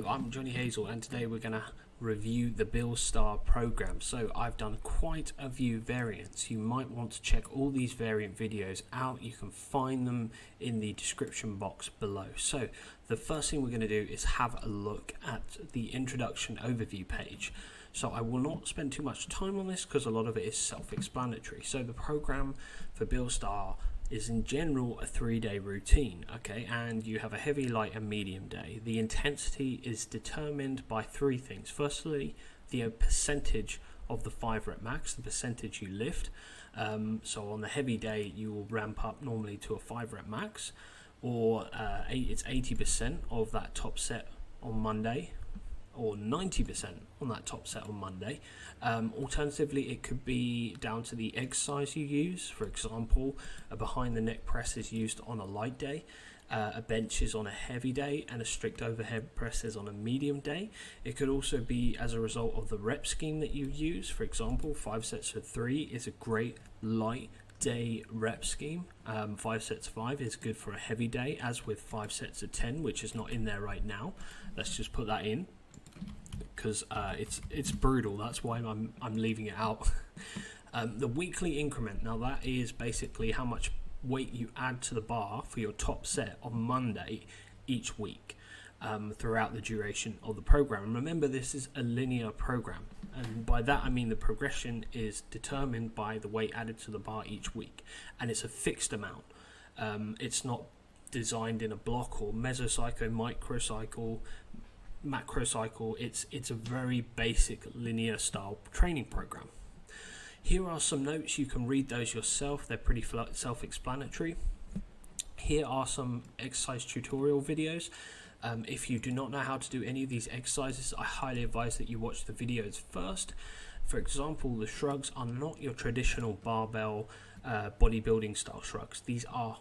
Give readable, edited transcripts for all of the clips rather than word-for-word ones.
Hello, I'm Johnny Hazel, and today we're going to review the STARR program. So I've done quite a few variants. You might want to check all these variant videos out. You can find them in the description box below. So the first thing we're going to do is have a look at the introduction overview page. So I will not spend too much time on this because a lot of it is self-explanatory. So the program for STARR is in general a 3-day routine, okay, and you have a heavy, light and medium day. The intensity is determined by three things. Firstly, the percentage of the 5 rep max, the percentage you lift. So on the heavy day you will ramp up normally to a 5 rep max, or it's 80% of that top set on Monday, or 90% on that top set on Monday. Alternatively, it could be down to the exercise you use. For example, a behind the neck press is used on a light day, a bench is on a heavy day, and a strict overhead press is on a medium day. It could also be as a result of the rep scheme that you use. For example, 5 sets of 3 is a great light day rep scheme. 5 sets of 5 is good for a heavy day, as with 5 sets of 10, which is not in there right now. Let's just put that in, because it's brutal. That's why I'm leaving it out. The weekly increment, now that is basically how much weight you add to the bar for your top set on Monday each week throughout the duration of the program. And remember, this is a linear program, and by that I mean the progression is determined by the weight added to the bar each week, and it's a fixed amount. It's not designed in a block or mesocycle, microcycle, macrocycle. It's a very basic linear style training program. Here are some notes. You can read those yourself. They're pretty self-explanatory. Here are some exercise tutorial videos. If you do not know how to do any of these exercises, I highly advise that you watch the videos first. For example, the shrugs are not your traditional barbell bodybuilding style shrugs. These are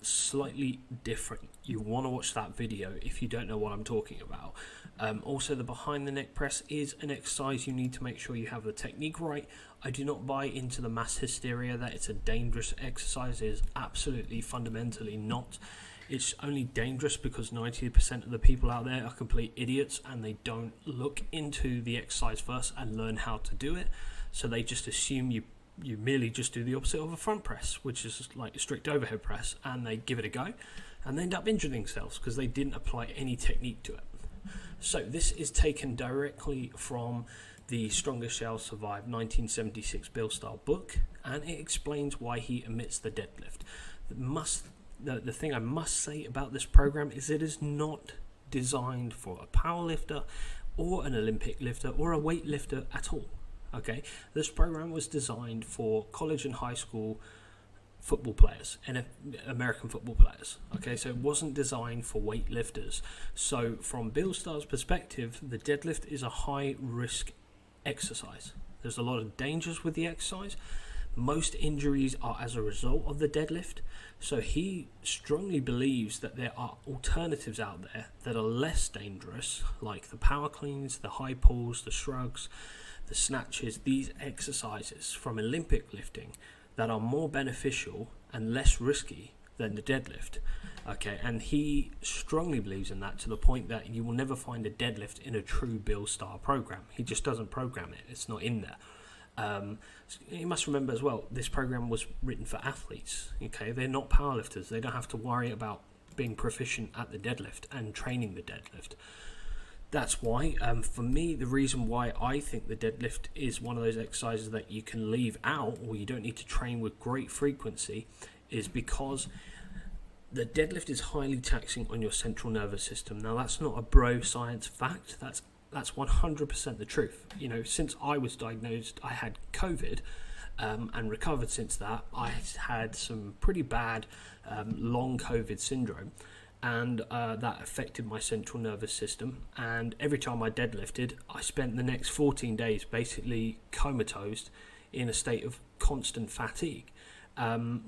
slightly different. You want to watch that video if you don't know what I'm talking about. Also, the behind the neck press is an exercise you need to make sure you have the technique right. I do not buy into the mass hysteria that it's a dangerous exercise. It is absolutely fundamentally not. It's only dangerous because 90% of the people out there are complete idiots and they don't look into the exercise first and learn how to do it. So they just assume you merely just do the opposite of a front press, which is like a strict overhead press, and they give it a go and they end up injuring themselves because they didn't apply any technique to it. So this is taken directly from the Strongest Shall Survive 1976 STARR book, and it explains why he omits the deadlift. The thing I must say about this program is it is not designed for a powerlifter or an Olympic lifter or a weightlifter at all. Okay, this program was designed for college and high school football players and American football players. Okay, so it wasn't designed for weightlifters. So from STARR's perspective, the deadlift is a high risk exercise. There's a lot of dangers with the exercise. Most injuries are as a result of the deadlift. So he strongly believes that there are alternatives out there that are less dangerous, like the power cleans, the high pulls, the shrugs, the snatches, these exercises from Olympic lifting that are more beneficial and less risky than the deadlift. Okay, and he strongly believes in that, to the point that you will never find a deadlift in a true STARR program. He just doesn't program it. It's not in there. You must remember as well, this program was written for athletes. Okay, they're not powerlifters. They don't have to worry about being proficient at the deadlift and training the deadlift. That's why, for me, the reason why I think the deadlift is one of those exercises that you can leave out, or you don't need to train with great frequency, is because the deadlift is highly taxing on your central nervous system. Now, that's not a bro science fact. That's 100% the truth. You know, since I was diagnosed, I had COVID and recovered since that. I had some pretty bad long COVID syndrome, and that affected my central nervous system. And every time I deadlifted, I spent the next 14 days basically comatose in a state of constant fatigue.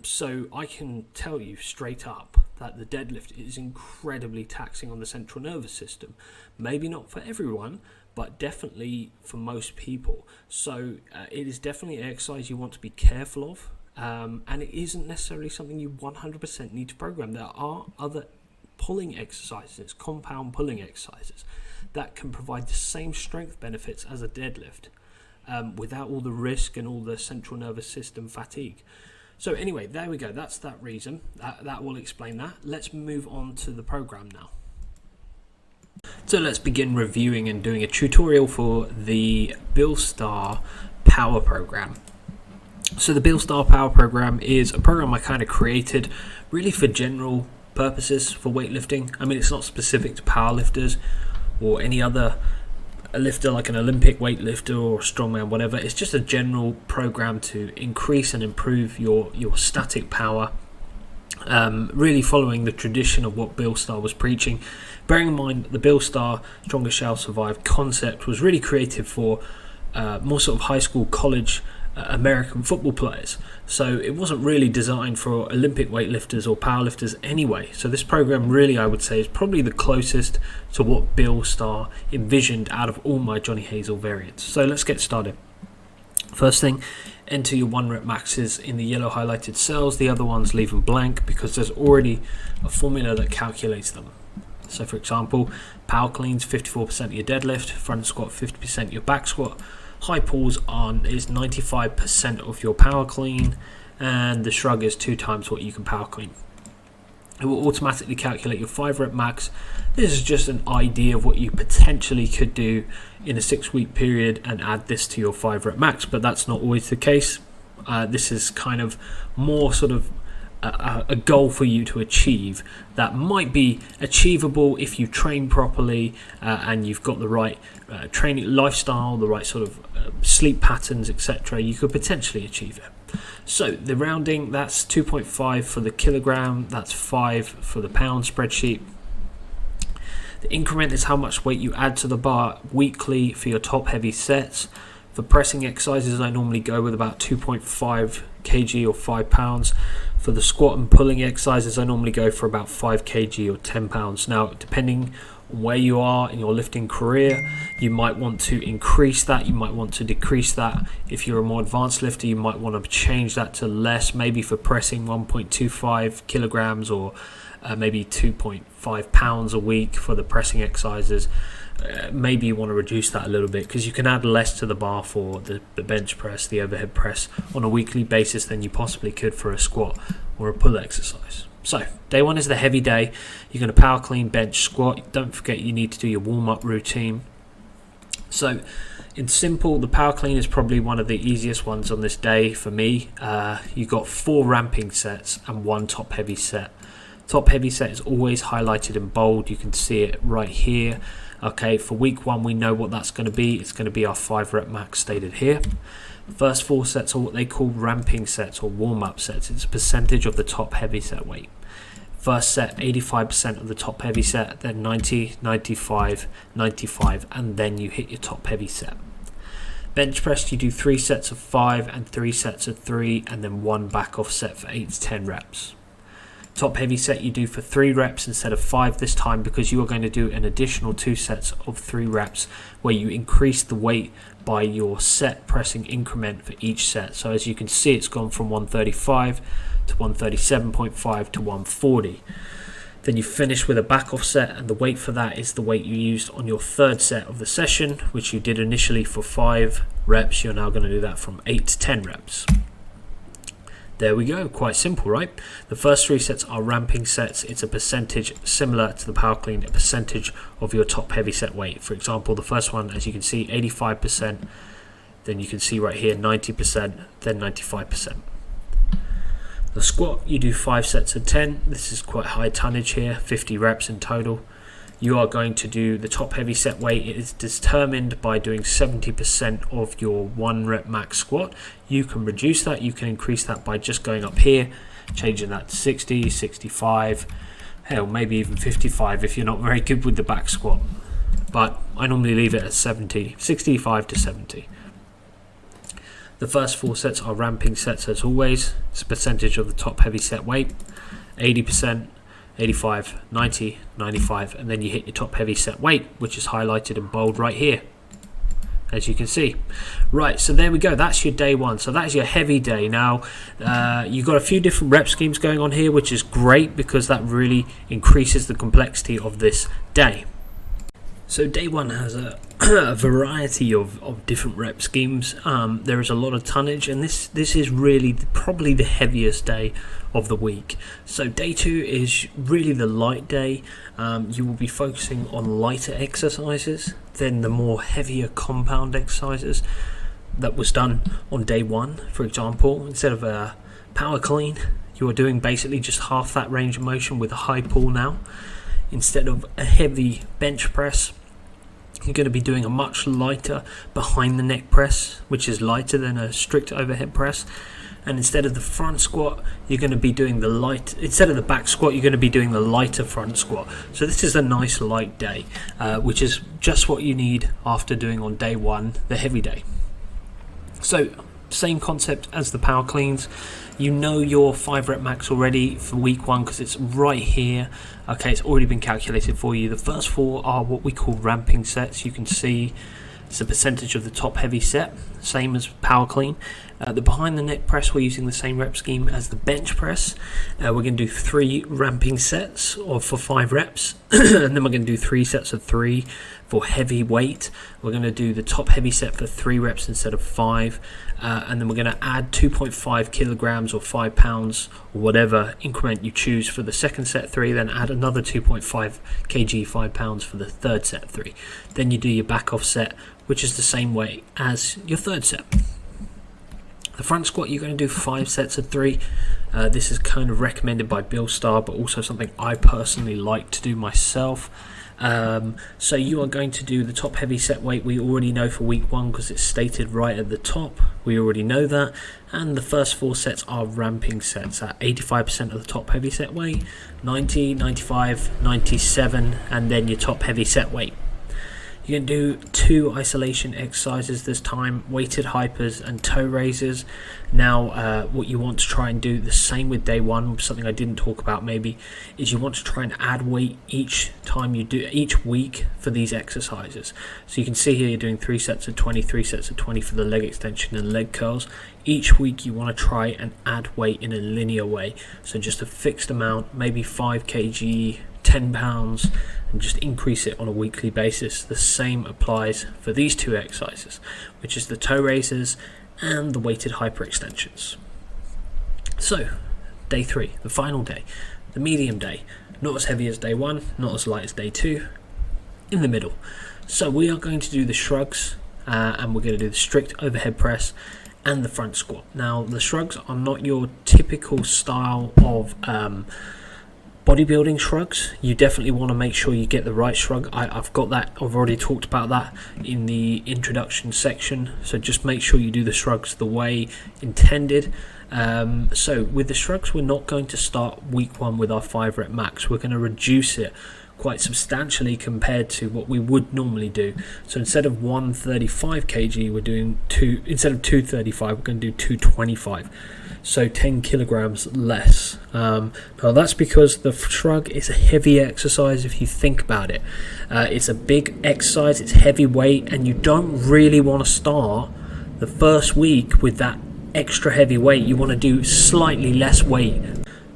So I can tell you straight up that the deadlift is incredibly taxing on the central nervous system. Maybe not for everyone, but definitely for most people. So it is definitely an exercise you want to be careful of, and it isn't necessarily something you 100% need to program. There are other pulling exercises, compound pulling exercises, that can provide the same strength benefits as a deadlift without all the risk and all the central nervous system fatigue. So anyway, there we go. That's that reason. That will explain that. Let's move on to the program now. So let's begin reviewing and doing a tutorial for the STARR Power Program. So the STARR Power Program is a program I kind of created really for general purposes for weightlifting. I mean, it's not specific to powerlifters or any other lifter like an Olympic weightlifter or strongman, whatever. It's just a general program to increase and improve your static power, really following the tradition of what STARR was preaching. Bearing in mind the STARR Stronger Shall Survive concept was really created for more sort of high school, college American football players. So it wasn't really designed for Olympic weightlifters or powerlifters anyway. So this program really, I would say, is probably the closest to what STARR envisioned out of all my Johnny Hazel variants. So let's get started. First thing, enter your 1 rep maxes in the yellow highlighted cells. The other ones leave them blank because there's already a formula that calculates them. So for example, power cleans 54% of your deadlift, front squat 50% your back squat, high pulls is 95% of your power clean, and the shrug is 2 times what you can power clean. It will automatically calculate your 5 rep max. This is just an idea of what you potentially could do in a 6-week period and add this to your 5 rep max, but that's not always the case. This is kind of more sort of a goal for you to achieve that might be achievable if you train properly and you've got the right training lifestyle, the right sort of sleep patterns, etc. You could potentially achieve it. So the rounding, that's 2.5 for the kilogram, that's 5 for the pound spreadsheet. The increment is how much weight you add to the bar weekly for your top heavy sets. For pressing exercises, I normally go with about 2.5 kg or 5 pounds. For the squat and pulling exercises, I normally go for about 5 kg or 10 pounds. Now, depending on where you are in your lifting career, you might want to increase that, you might want to decrease that. If you're a more advanced lifter, you might want to change that to less, maybe for pressing 1.25 kilograms or maybe 2.5 pounds a week for the pressing exercises. Maybe you want to reduce that a little bit because you can add less to the bar for the bench press, the overhead press on a weekly basis than you possibly could for a squat or a pull exercise. So day 1 is the heavy day. You're going to power clean, bench, squat. Don't forget you need to do your warm-up routine. So in simple, the power clean is probably one of the easiest ones on this day for me. You've got 4 ramping sets and 1 top heavy set. Top heavy set is always highlighted in bold. You can see it right here. Okay, for week 1, we know what that's going to be. It's going to be our 5 rep max stated here. The first 4 sets are what they call ramping sets or warm-up sets. It's a percentage of the top heavy set weight. First set, 85% of the top heavy set, then 90, 95, 95, and then you hit your top heavy set. Bench press, you do 3 sets of 5 and 3 sets of 3, and then 1 back off set for 8 to 10 reps. Top heavy set you do for 3 reps instead of 5 this time because you are going to do an additional 2 sets of 3 reps where you increase the weight by your set pressing increment for each set. So as you can see, it's gone from 135 to 137.5 to 140. Then you finish with a back off set, and the weight for that is the weight you used on your 3rd set of the session, which you did initially for 5 reps. You're now going to do that from 8 to 10 reps. There we go, quite simple, right? The first 3 sets are ramping sets. It's a percentage similar to the power clean, a percentage of your top heavy set weight. For example, the first one, as you can see, 85%, then you can see right here 90%, then 95%. The squat, you do 5 sets of 10. This is quite high tonnage here, 50 reps in total. You are going to do the top heavy set weight. It is determined by doing 70% of your 1 rep max squat. You can reduce that, you can increase that by just going up here, changing that to 60, 65, hell, maybe even 55 if you're not very good with the back squat. But I normally leave it at 70, 65 to 70. The first 4 sets are ramping sets as always. It's a percentage of the top heavy set weight, 80%. 85, 90, 95, and then you hit your top heavy set weight, which is highlighted in bold right here. as you can see. Right, so there we go, that's your day one. So that's your heavy day. Now you've got a few different rep schemes going on here, which is great because that really increases the complexity of this day. So day one has a variety of different rep schemes. There is a lot of tonnage, and this is really probably the heaviest day of the week. So day two is really the light day. You will be focusing on lighter exercises than the more heavier compound exercises that was done on day one. For example, instead of a power clean, you are doing basically just half that range of motion with a high pull now. Instead of a heavy bench press, you're going to be doing a much lighter behind the neck press, which is lighter than a strict overhead press. And instead of the front squat, you're going to be doing instead of the back squat, you're going to be doing the lighter front squat. So this is a nice light day, which is just what you need after doing on day one, the heavy day. So same concept as the power cleans. You know your 5 rep max already for week one because it's right here. Okay, it's already been calculated for you. The first 4 are what we call ramping sets. You can see it's a percentage of the top heavy set, same as power clean. The behind the neck press, we're using the same rep scheme as the bench press. We're going to do 3 ramping sets for 5 reps, and then we're going to do 3 sets of 3 for heavy weight. We're going to do the top heavy set for 3 reps instead of 5, and then we're going to add 2.5 kilograms or 5 pounds or whatever increment you choose for the second set 3, then add another 2.5 kg 5 pounds for the third set 3. Then you do your back off set, which is the same weight as your third set. The front squat, you're going to do 5 sets of 3. This is kind of recommended by Bill Starr, but also something I personally like to do myself. So you are going to do the top heavy set weight we already know for week one because it's stated right at the top. We already know that. And the first 4 sets are ramping sets at 85% of the top heavy set weight, 90, 95, 97, and then your top heavy set weight. You're going to do 2 isolation exercises this time, weighted hypers and toe raises. Now, what you want to try and do, the same with day one, something I didn't talk about maybe, is you want to try and add weight each time you do, each week for these exercises. So you can see here you're doing 3 sets of 20, 3 sets of 20 for the leg extension and leg curls. Each week you want to try and add weight in a linear way. So just a fixed amount, maybe 5 kg, 10 pounds, and just increase it on a weekly basis. The same applies for these 2 exercises, which is the toe raises and the weighted hyperextensions. So day 3, the final day, the medium day, not as heavy as day 1, not as light as day 2, in the middle. So we are going to do the shrugs, and we're going to do the strict overhead press and the front squat. Now the shrugs are not your typical style of bodybuilding shrugs. You definitely want to make sure you get the right shrug. I've got that, I've already talked about that in the introduction section, so just make sure you do the shrugs the way intended. So with the shrugs, we're not going to start week 1 with our 5 rep max. We're going to reduce it quite substantially compared to what we would normally do. So instead of 135 kg, we're doing instead of 235, we're going to do 225. So 10 kilograms less. Now that's because the shrug is a heavy exercise if you think about it. It's a big exercise, it's heavy weight, and you don't really want to start the first week with that extra heavy weight. You want to do slightly less weight.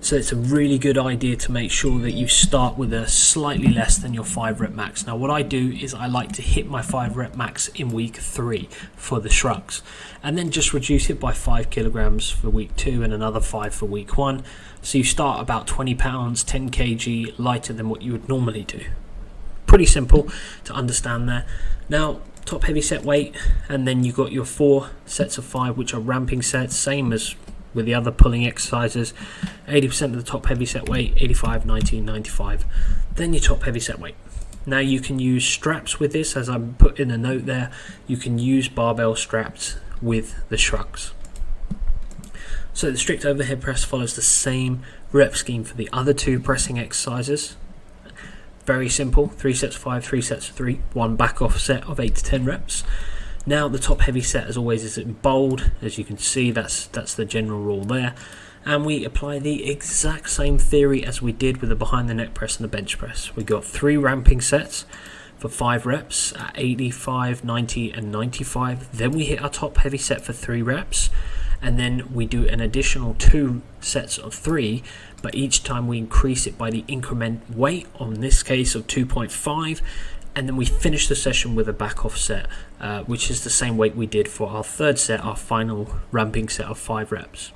So it's a really good idea to make sure that you start with a slightly less than your 5 rep max. Now what I do is I like to hit my 5 rep max in week 3 for the shrugs, and then just reduce it by 5 kilograms for week 2 and another 5 for week 1. So you start about 20 pounds, 10 kg lighter than what you would normally do. Pretty simple to understand there. Now top heavy set weight, and then you got your 4 sets of 5 which are ramping sets, same as with the other pulling exercises. 80% of the top heavy set weight, 85, 90, 95. Then your top heavy set weight. Now you can use straps with this, as I put in a note there. You can use barbell straps with the shrugs. So the strict overhead press follows the same rep scheme for the other 2 pressing exercises. Very simple, 3 sets of 5, 3 sets of 3, 1 back off set of 8 to 10 reps. Now the top heavy set, as always, is in bold. As you can see, that's the general rule there. And we apply the exact same theory as we did with the behind the neck press and the bench press. We got 3 ramping sets for 5 reps at 85, 90 and 95. Then we hit our top heavy set for 3 reps, and then we do an additional 2 sets of 3, but each time we increase it by the increment weight, on this case of 2.5, and then we finish the session with a back off set, which is the same weight we did for our 3rd set, our final ramping set of 5 reps.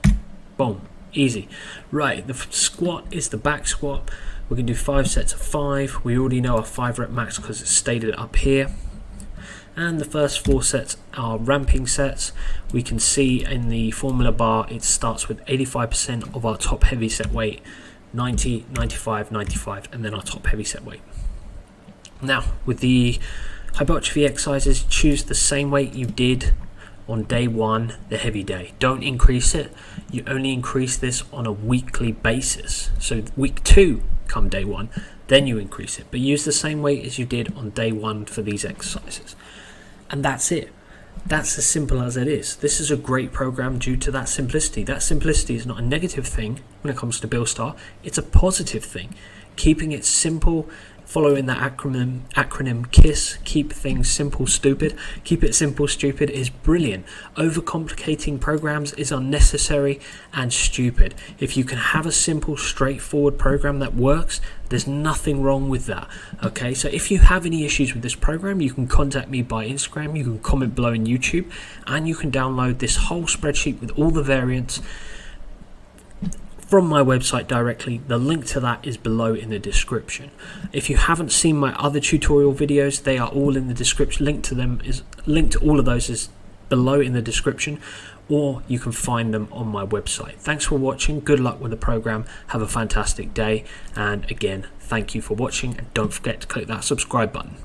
Boom, easy. Right, the squat is the back squat. We can do 5 sets of 5. We already know our 5 rep max because it's stated up here. And the first 4 sets are ramping sets. We can see in the formula bar it starts with 85% of our top heavy set weight, 90, 95, 95, and then our top heavy set weight. Now, with the hypertrophy exercises, choose the same weight you did on day 1, the heavy day. Don't increase it. You only increase this on a weekly basis. So week 2, come day 1, then you increase it. But use the same weight as you did on day 1 for these exercises. And that's it. That's as simple as it is. This is a great program due to that simplicity. That simplicity is not a negative thing when it comes to BuildStar. It's a positive thing. Keeping it simple, following that acronym KISS, keep things simple, stupid. Keep it simple, stupid is brilliant. Overcomplicating programs is unnecessary and stupid. If you can have a simple, straightforward program that works, there's nothing wrong with that. Okay, so if you have any issues with this program, you can contact me by Instagram, you can comment below in YouTube, and you can download this whole spreadsheet with all the variants from my website directly. The link to that is below in the description. If you haven't seen my other tutorial videos, they are all in the description. Link to all of those is below in the description, or you can find them on my website. Thanks for watching. Good luck with the program. Have a fantastic day. And again, thank you for watching, and don't forget to click that subscribe button.